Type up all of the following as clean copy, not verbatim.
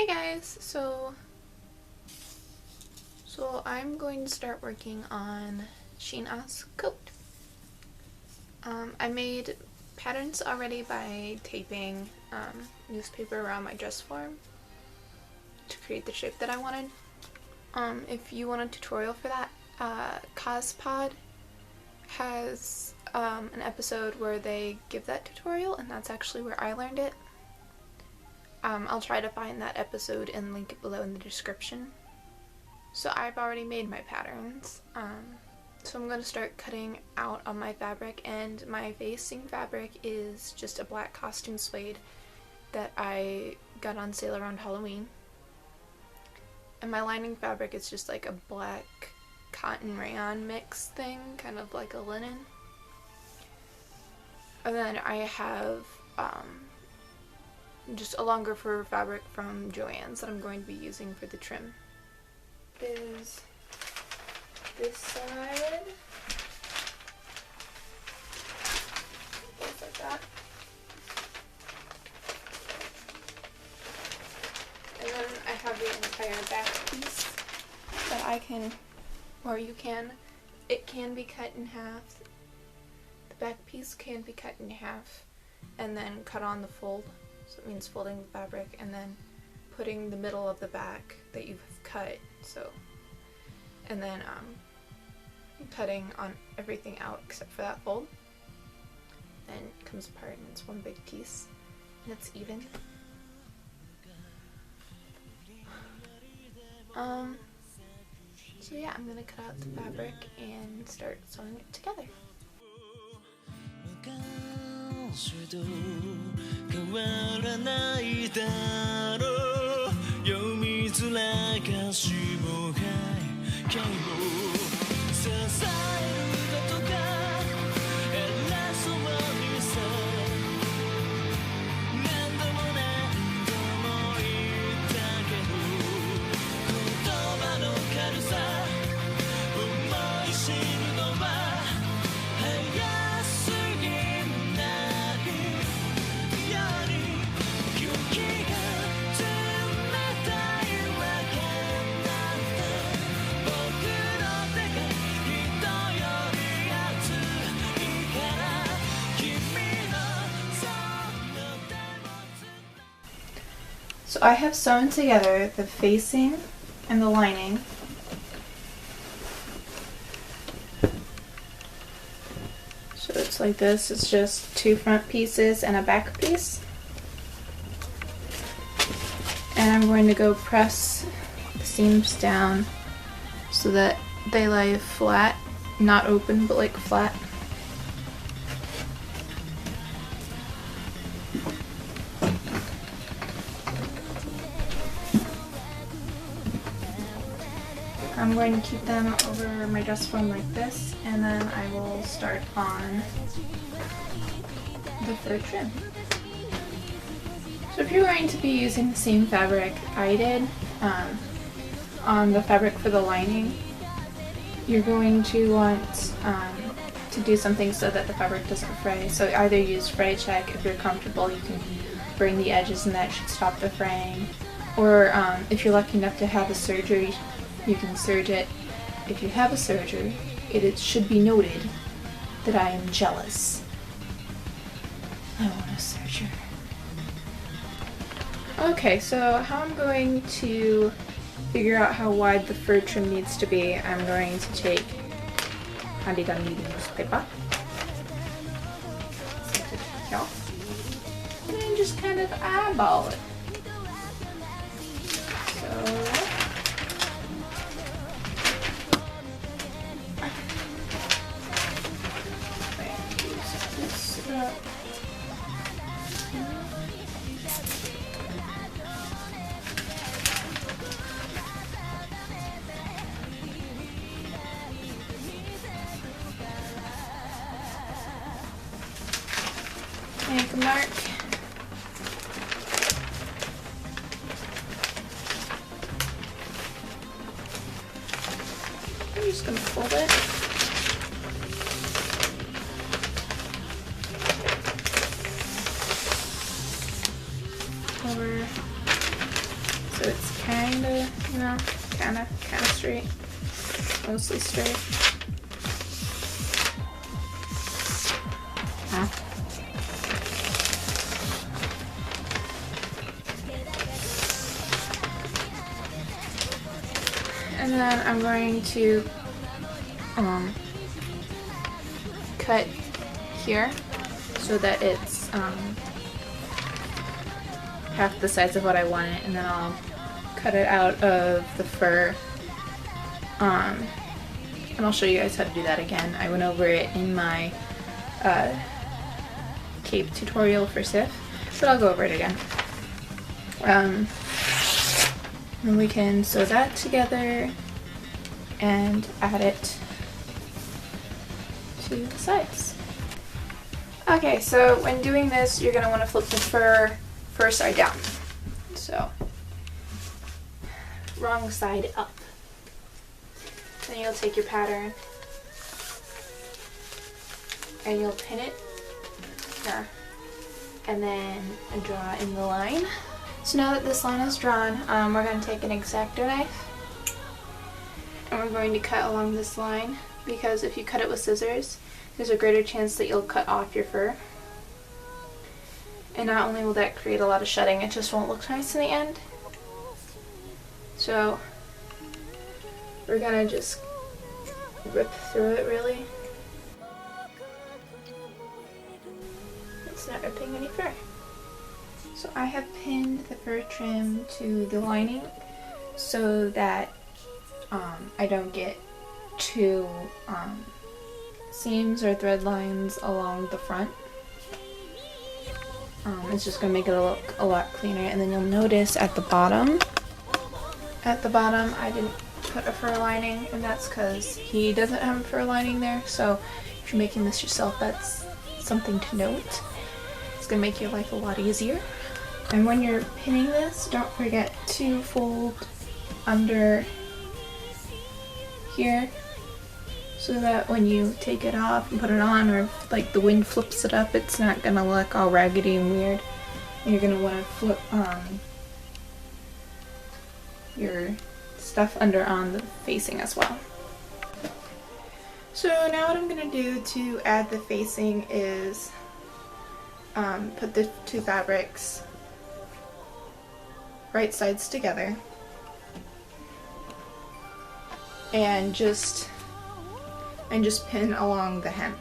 Hey guys, so I'm going to start working on Shin-Ah's coat. I made patterns already by taping newspaper around my dress form to create the shape that I wanted. If you want a tutorial for that, CosPod has an episode where they give that tutorial, and that's actually where I learned it. I'll try to find that episode and link it below in the description. So I've already made my patterns. So I'm going to start cutting out on my fabric, and my facing fabric is just a black costume suede that I got on sale around Halloween. And my lining fabric is just like a black cotton rayon mix thing, kind of like a linen. And then I have just a longer fur fabric from Joann's that I'm going to be using for the trim. Is this side. Goes like that. And then I have the entire back piece that I can, or you can, it can be cut in half. The back piece can be cut in half and then cut on the fold. So it means folding the fabric and then putting the middle of the back that you've cut, and then cutting on everything out except for that fold. Then it comes apart and it's one big piece and it's even. So yeah, I'm gonna cut out the fabric and start sewing it together. So I have sewn together the facing and the lining. So it's like this, it's just two front pieces and a back piece. And I'm going to go press the seams down so that they lay flat, not open, but like flat. I'm going to keep them over my dress form like this, and then I will start on the fur trim. So if you're going to be using the same fabric I did on the fabric for the lining, you're going to want to do something so that the fabric doesn't fray. So either use fray check. If you're comfortable, you can burn the edges and that should stop the fraying. Or if you're lucky enough to have a serger, you can serge it. If you have a serger, it should be noted that I am jealous. I want a serger. Okay, so how I'm going to figure out how wide the fur trim needs to be, I'm going to take handy dandy newspaper and then just kind of eyeball it. So make a mark. I'm just going to fold it. No, kinda straight. Mostly straight. Huh. And then I'm going to cut here so that it's half the size of what I want it, and then I'll cut it out of the fur. And I'll show you guys how to do that again. I went over it in my cape tutorial for Sif, but I'll go over it again. Then we can sew that together and add it to the sides. Okay, so when doing this, you're going to want to flip the fur first side down. So, wrong side up. Then you'll take your pattern and you'll pin it here and then draw in the line. So now that this line is drawn, we're going to take an X-Acto knife and we're going to cut along this line, because if you cut it with scissors, there's a greater chance that you'll cut off your fur. And not only will that create a lot of shedding, it just won't look nice in the end. So we're gonna just rip through it really. It's not ripping any fur. So I have pinned the fur trim to the lining so that I don't get two seams or thread lines along the front. It's just going to make it look a lot cleaner. And then you'll notice at the bottom I didn't put a fur lining, and that's because he doesn't have a fur lining there. So if you're making this yourself, that's something to note. It's going to make your life a lot easier. And when you're pinning this, don't forget to fold under here, so that when you take it off and put it on, or if, like, the wind flips it up, it's not gonna look all raggedy and weird. And you're gonna want to flip your stuff under on the facing as well. So now what I'm gonna do to add the facing is put the two fabrics right sides together and just pin along the hem,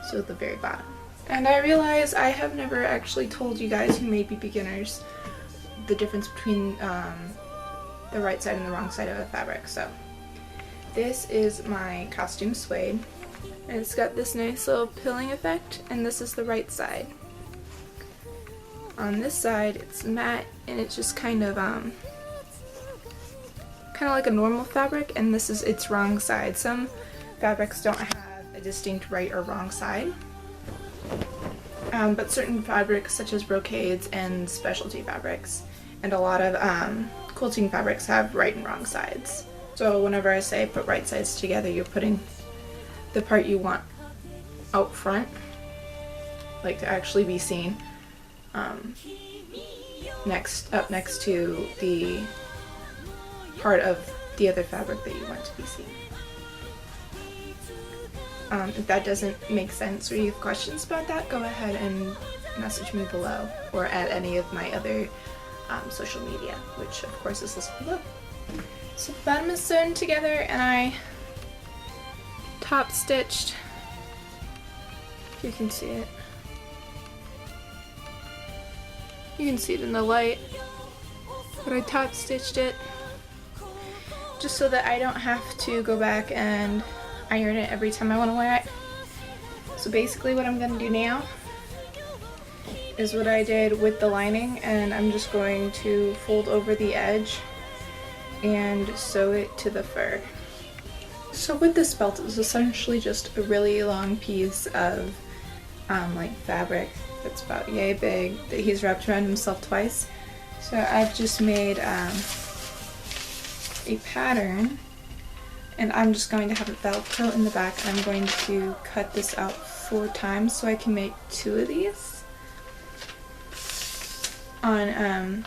so at the very bottom. And I realize I have never actually told you guys who may be beginners the difference between the right side and the wrong side of a fabric. So this is my costume suede, and it's got this nice little pilling effect, and this is the right side. On this side it's matte, and it's just kind of like a normal fabric, and this is its wrong side. Some fabrics don't have a distinct right or wrong side, but certain fabrics such as brocades and specialty fabrics and a lot of quilting fabrics have right and wrong sides. So whenever I say put right sides together, you're putting the part you want out front, like to actually be seen, up next to the part of the other fabric that you want to be seen. If that doesn't make sense or you have questions about that, go ahead and message me below, or at any of my other social media, which of course is listed below. So the bottom is sewn together, and I top stitched, if you can see it. You can see it in the light, but I top stitched it just so that I don't have to go back and iron it every time I want to wear it. So basically what I'm going to do now is what I did with the lining, and I'm just going to fold over the edge and sew it to the fur. So with this belt, it's essentially just a really long piece of like fabric that's about yay big that he's wrapped around himself twice. So I've just made a pattern, and I'm just going to have a Velcro in the back, and I'm going to cut this out 4 times so I can make 2 of these on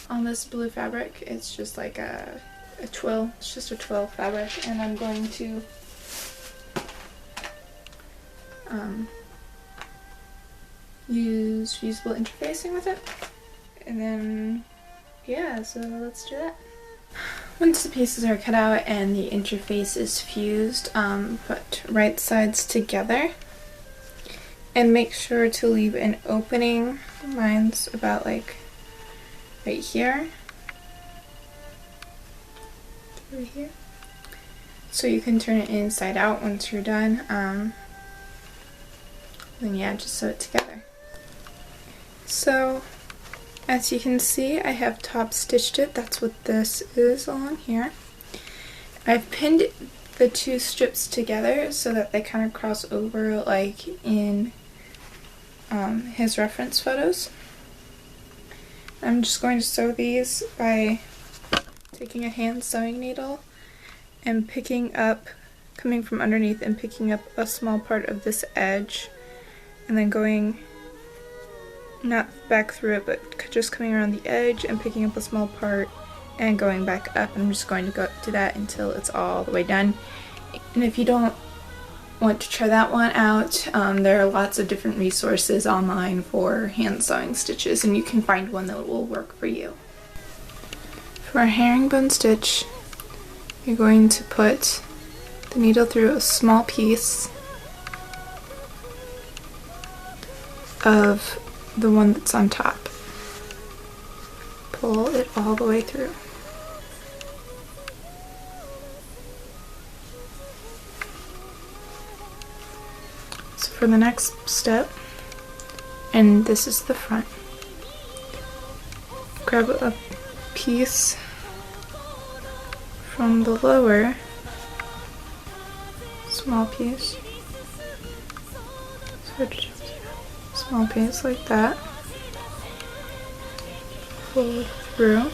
on this blue fabric. It's just like a twill. It's just a twill fabric, and I'm going to use fusible interfacing with it. And then, yeah, so let's do that. Once the pieces are cut out and the interface is fused, put right sides together and make sure to leave an opening. Mine's about like right here. Right here. So you can turn it inside out once you're done. Then yeah, just sew it together. So as you can see, I have top stitched it. That's what this is on here. I've pinned the two strips together so that they kind of cross over like in his reference photos. I'm just going to sew these by taking a hand sewing needle and coming from underneath and picking up a small part of this edge, and then going not back through it, but just coming around the edge and picking up a small part and going back up. And I'm just going to do that until it's all the way done. And if you don't want to try that one out, there are lots of different resources online for hand sewing stitches, and you can find one that will work for you. For a herringbone stitch, you're going to put the needle through a small piece of the one that's on top. Pull it all the way through. So for the next step, and this is the front, grab a piece from the lower, small piece, small piece like that, pull it through,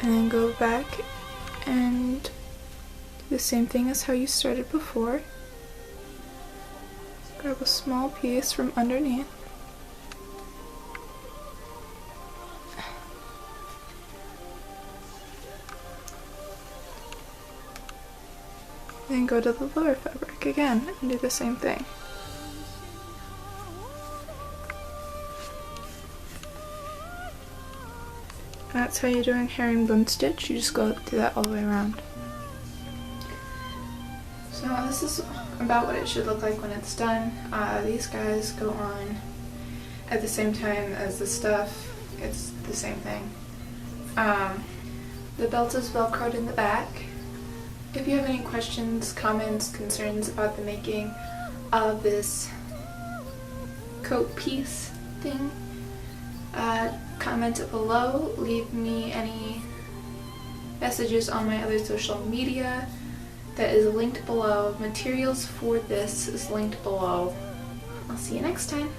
and then go back and do the same thing as how you started before. Grab a small piece from underneath, then go to the lower fabric again and do the same thing. That's how you're doing herringbone stitch. You just go do that all the way around. So this is about what it should look like when it's done. These guys go on at the same time as the stuff. It's the same thing. The belt is velcroed in the back. If you have any questions, comments, concerns about the making of this coat piece thing, comment below. Leave me any messages on my other social media that is linked below. Materials for this is linked below. I'll see you next time.